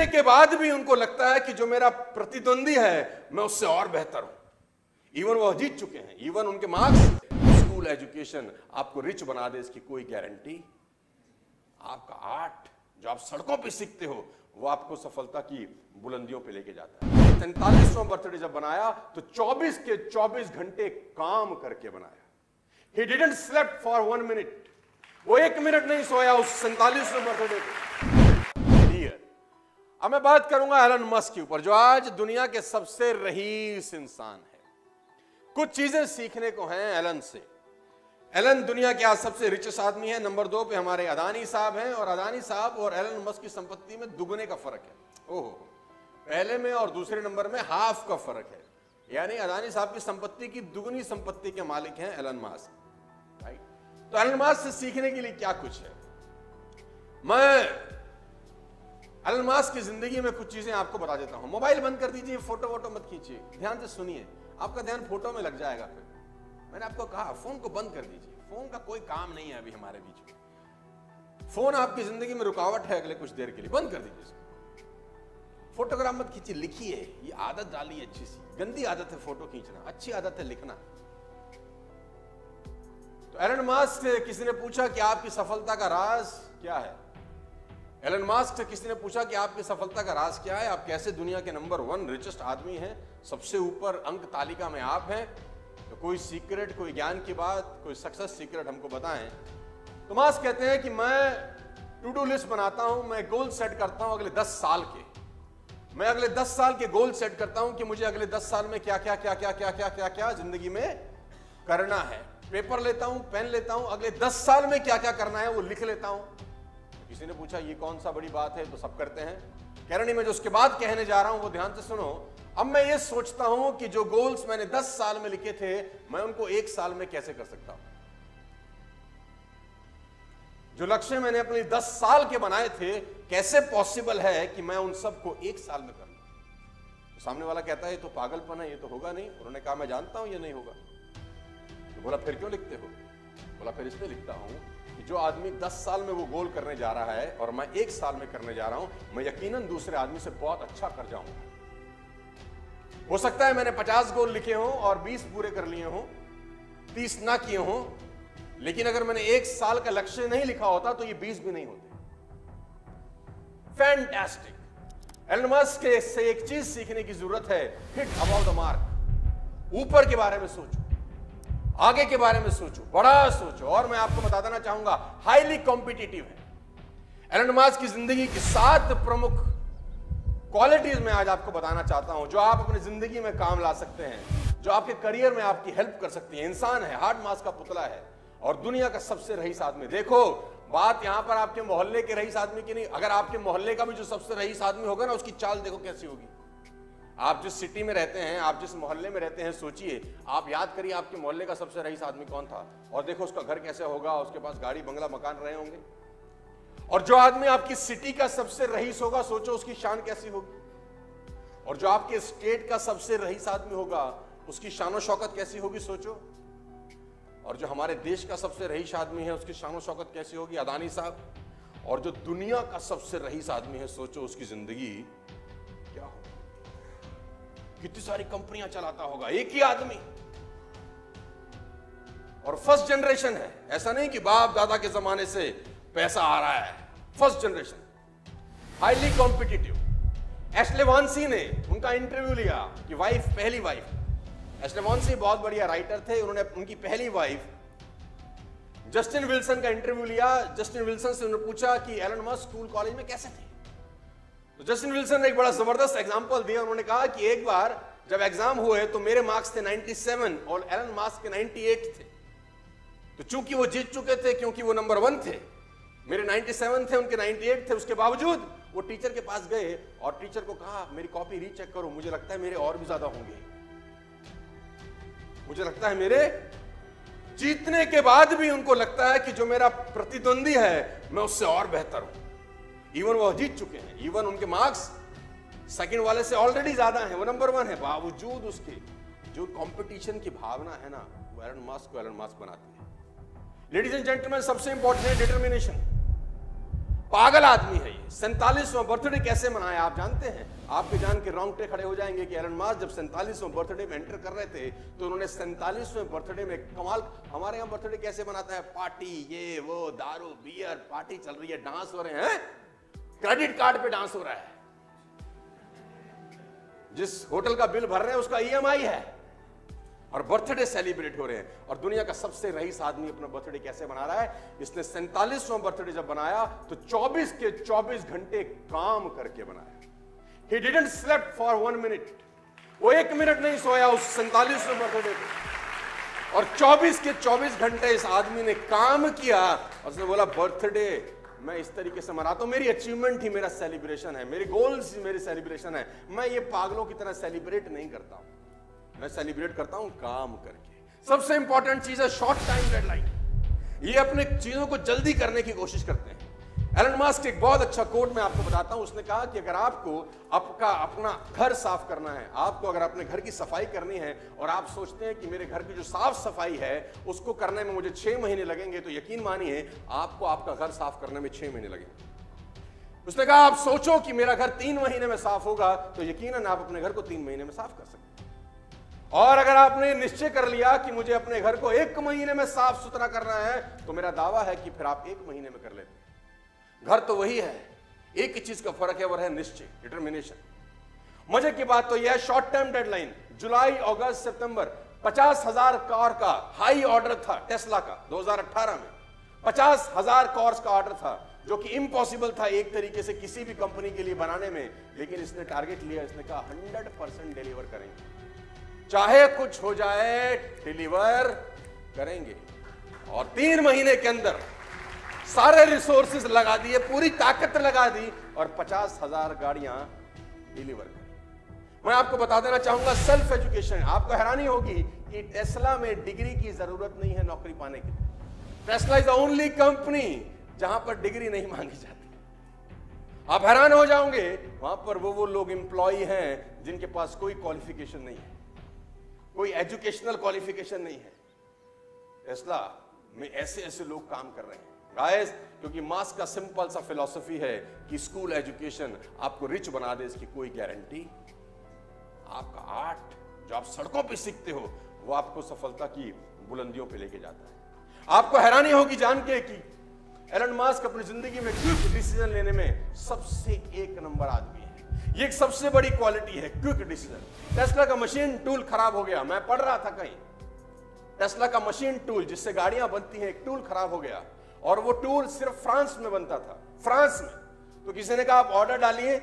जीतने के बाद भी उनको लगता है कि जो मेरा प्रतिद्वंदी है मैं उससे और बेहतर हूं। इवन वो जीत चुके हैं, इवन उनके मार्क्स। स्कूल एजुकेशन आपको रिच बना दे इसकी कोई गारंटी। आपका आर्ट जो आप सड़कों पे सीखते हो वो आपको सफलता की बुलंदियों पे लेके जाता है। 43वां बर्थडे जब बनाया तो 24 के 24 घंटे काम करके बनाया। He didn't slept for 1 minute। वो 1 मिनट नहीं सोया उस 47वें बर्थडे पे। अब मैं बात करूंगा एलन मस्क के ऊपर, जो आज दुनिया के सबसे रईस इंसान है। कुछ चीजें सीखने को हैं एलन से। एलन दुनिया के आज सबसे रिचेस्ट आदमी है। नंबर 2 पे हमारे अदानी साहब हैं, और अदानी साहब और एलन मस्क की संपत्ति में दुगने का फर्क है। ओहो, पहले में और दूसरे नंबर में हाफ का फर्क है। यानी अदानी साहब की संपत्ति की दुगनी संपत्ति के मालिक हैं एलन मस्क, राइट। तो एलन मस्क से सीखने के लिए क्या कुछ है, मैं एलन मस्क की जिंदगी में कुछ चीजें आपको बता देता हूं। मोबाइल बंद कर दीजिए, फोटो वोटो मत खींचिए, ध्यान से सुनिए, आपका ध्यान फोटो में लग जाएगा। फिर मैंने आपको कहा फोन को बंद कर दीजिए, फोन का कोई काम नहीं है अभी हमारे बीच में। फोन आपकी जिंदगी में रुकावट है अगले कुछ देर के लिए, बंद कर दीजिए इसको। फोटोग्राफ मत खींचिए, लिखिए। ये आदत डालिए अच्छी सी। गंदी आदत है फोटो खींचना, अच्छी आदत है लिखना। तो एलन मस्क से किसी ने पूछा कि आपकी सफलता का राज क्या है। एलन मस्क से किसी ने पूछा कि आपकी सफलता का राज क्या है, आप कैसे दुनिया के नंबर 1 रिचेस्ट आदमी हैं, सबसे ऊपर अंक तालिका में आप हैं। तो कोई सीक्रेट, कोई ज्ञान की बात, कोई सक्सेस सीक्रेट हमको बताएं। तो मस्क कहते हैं कि मैं टू डू लिस्ट बनाता हूं, मैं गोल सेट करता हूं अगले 10 साल के। मैं अगले 10 साल के गोल सेट करता हूं कि मुझे अगले 10 साल में क्या क्या क्या क्या क्या क्या क्या क्या जिंदगी में करना है। पेपर लेता हूं, पेन लेता हूं, अगले 10 साल में क्या क्या करना है वो लिख लेता हूं। तो किसी ने पूछा ये कौन सा बड़ी बात है, तो सब करते हैं। कह रहे नहीं, मैं जो उसके बाद कहने जा रहा हूं वो ध्यान से सुनो। अब मैं ये सोचता हूं कि जो गोल्स मैंने 10 साल में लिखे थे मैं उनको 1 साल में कैसे कर सकता हूं। जो लक्ष्य मैंने अपने 10 साल के बनाए थे, कैसे पॉसिबल है कि मैं उन सबको 1 साल में कर लूं। तो सामने वाला कहता है ये तो पागलपन है, ये तो होगा नहीं। उन्होंने कहा मैं जानता हूं ये नहीं होगा। तो बोला फिर क्यों लिखते हो। बोला फिर इसलिए लिखता हूं कि जो आदमी 10 साल में वो गोल करने जा रहा है और मैं 1 साल में करने जा रहा हूं, मैं यकीनन दूसरे आदमी से बहुत अच्छा कर जाऊंगा। हो सकता है मैंने 50 गोल लिखे हों और 20 पूरे कर लिए हों, 30 ना किए हों, लेकिन अगर मैंने 1 साल का लक्ष्य नहीं लिखा होता तो ये 20 भी नहीं होते। फैंटास्टिक। एलन मस्क से एक चीज सीखने की जरूरत है, हिट अबाउट द मार्क। ऊपर के बारे में सोचो, आगे के बारे में सोचो, बड़ा सोचो। और मैं आपको बता देना चाहूंगा हाईली कॉम्पिटिटिव है। एलन मस्क की जिंदगी की 7 प्रमुख क्वालिटीज मैं आज आपको बताना चाहता हूं जो आप अपनी जिंदगी में काम ला सकते हैं, जो आपके करियर में आपकी हेल्प कर सकती है। इंसान है, हार्ड मास का पुतला है और दुनिया का सबसे रईस आदमी। देखो बात यहां पर आपके मोहल्ले के रईस आदमी की नहीं, अगर आपके मोहल्ले का भी जो सबसे रईस आदमी होगा ना, उसकी चाल देखो कैसी होगी। आप जिस सिटी में रहते हैं, आप जिस मोहल्ले में रहते हैं, सोचिए, आप याद करिए आपके मोहल्ले का सबसे रईस आदमी कौन था, और देखो उसका घर कैसे होगा, उसके पास गाड़ी बंगला मकान रहे होंगे। और जो आदमी आपकी सिटी का सबसे रईस होगा, सोचो उसकी शान कैसी होगी। और जो आपके स्टेट का सबसे रईस आदमी होगा, उसकी शान और शौकत कैसी होगी, सोचो। और जो हमारे देश का सबसे रईस आदमी है, उसकी शान और शौकत कैसी होगी, अदानी साहब। और जो दुनिया का सबसे रईस आदमी है, सोचो उसकी जिंदगी क्या होगी, कितनी सारी कंपनियां चलाता होगा एक ही आदमी। और फर्स्ट जनरेशन है, ऐसा नहीं कि बाप दादा के जमाने से पैसा आ रहा है। First generation, highly competitive. Ashley Vance ने उनका इंटरव्यू लिया कि वाइफ, पहली वाइफ। एशले वॉन्सी बहुत बढ़िया राइटर थे, उन्होंने उनकी पहली वाइफ जस्टिन विल्सन का इंटरव्यू लिया। जस्टिन विल्सन से उन्होंने पूछा कि एलन मस्क स्कूल कॉलेज में कैसे थे। तो जस्टिन विल्सन ने एक बड़ा जबरदस्त एग्जांपल दिया। उन्होंने कहा कि एक बार जब एग्जाम हुए तो मेरे मार्क्स थे 97 और एलन मस्क के 98 थे। तो चूंकि वो जीत चुके थे, क्योंकि वो नंबर 1 थे, मेरे 97 थे, उनके 98 थे, उसके बावजूद वो टीचर के पास गए और टीचर को कहा मेरी कॉपी रीचेक करो, मुझे लगता है मेरे और भी ज्यादा होंगे, मुझे लगता है मेरे। जीतने के बाद भी उनको लगता है कि जो मेरा प्रतिद्वंदी है मैं उससे और बेहतर हूं। इवन वो जीत चुके हैं, इवन उनके मार्क्स सेकंड वाले से ऑलरेडी ज्यादा हैं, वो नंबर 1 है, बावजूद उसके जो कंपटीशन की भावना है ना, वो एलन मस्क को एलन मस्क बनाती है। लेडीज एंड जेंटलमैन, सबसे इंपॉर्टेंट है डिटर्मिनेशन। पागल आदमी है ये, 47वां बर्थडे कैसे मनाया आप जानते हैं? आपके जान के रोंगटे खड़े हो जाएंगे कि एलन मास्क जब 47वां बर्थडे में एंटर कर रहे थे तो उन्होंने 47वें बर्थडे में कमाल। हमारे यहां बर्थडे कैसे मनाता है? पार्टी, ये वो, दारू बियर, पार्टी चल रही है, डांस हो रहे हैं, क्रेडिट कार्ड पे डांस हो रहा है, जिस होटल का बिल भर रहे हैं उसका ईएमआई है, और बर्थडे सेलिब्रेट हो रहे हैं। और दुनिया का सबसे रईस आदमी अपना बर्थडे कैसे मना रहा है? इसने 47वां बर्थडे जब बनाया तो 24 के 24 घंटे काम करके बनाया। He didn't slept for 1 minute. वो 1 मिनट नहीं सोया उस 47वें बर्थडे पे, और 24 के 24 घंटे इस आदमी ने काम किया। और उसने बोला बर्थडे मैं इस तरीके से मनाता हूं, मेरी अचीवमेंट ही मेरा सेलिब्रेशन है, मेरी गोल्स ही मेरी सेलिब्रेशन है। मैं ये पागलों की तरह सेलिब्रेट नहीं करता हूं, मैं सेलिब्रेट करता हूं काम करके। सबसे इंपॉर्टेंट चीज है शॉर्ट टाइम डेडलाइन। ये अपने चीजों को जल्दी करने की कोशिश करते हैं। एलन मास्क एक बहुत अच्छा कोट मैं आपको बताता हूं। उसने कहा कि अगर आपको आपका अपना घर साफ करना है, आपको अगर अपने घर की सफाई करनी है, और आप सोचते हैं कि मेरे घर की जो साफ सफाई है उसको करने में मुझे 6 महीने लगेंगे, तो यकीन मानिए आपको आपका घर साफ करने में 6 महीने लगेंगे। उसने कहा आप सोचो कि मेरा घर 3 महीने में साफ होगा, तो यकीनन आप अपने घर को 3 महीने में साफ कर सकते हैं। और अगर आपने निश्चय कर लिया कि मुझे अपने घर को 1 महीने में साफ सुथरा करना है, तो मेरा दावा है कि फिर आप 1 महीने में कर लेते हैं। घर तो वही है, एक ही चीज का फर्क है, वो है निश्चय, डिटर्मिनेशन। मजे की बात तो यह है शॉर्ट टर्म डेडलाइन जुलाई, अगस्त, सितंबर 50,000 कार का हाई ऑर्डर था टेस्ला का 2018 में। 50,000 कार्स का ऑर्डर था, जो कि इम्पॉसिबल था एक तरीके से किसी भी कंपनी के लिए बनाने में, लेकिन इसने टारगेट लिया, इसने कहा 100% डिलीवर करेंगे, चाहे कुछ हो जाए डिलीवर करेंगे। और 3 महीने के अंदर सारे रिसोर्सेज लगा दिए, पूरी ताकत लगा दी, और 50,000 गाड़ियां डिलीवर कर। मैं आपको बता देना चाहूंगा सेल्फ एजुकेशन। आपको हैरानी होगी कि टेस्ला में डिग्री की जरूरत नहीं है नौकरी पाने के लिए। Tesla is the only company जहां पर डिग्री नहीं मांगी जाती। आप हैरान हो जाओगे, वहां पर वो लोग एम्प्लॉय हैं जिनके पास कोई क्वालिफिकेशन नहीं है, कोई एजुकेशनल क्वालिफिकेशन नहीं है। टेस्ला में ऐसे ऐसे लोग काम कर रहे हैं गाइस, क्योंकि मास्क का सिंपल सा फिलॉसफी है कि स्कूल एजुकेशन आपको रिच बना दे, इसकी कोई गारंटी। आपका आर्ट जो आप सड़कों पे सीखते हो वो आपको सफलता की बुलंदियों पे लेके जाता है। आपको हैरानी होगी जान के कि एलन मास्क अपनी जिंदगी में क्विक डिसीजन लेने में सबसे 1 नंबर आदमी है। ये एक सबसे बड़ी क्वालिटी है, क्विक डिसीजन। टेस्ला का मशीन टूल खराब हो गया, मैं पढ़ रहा था कहीं, टेस्ला का मशीन टूल जिससे गाड़ियां बनती हैं, एक टूल खराब हो गया, और वो टूल सिर्फ फ्रांस में बनता था, फ्रांस में। तो किसी ने कहा आप ऑर्डर डालिए,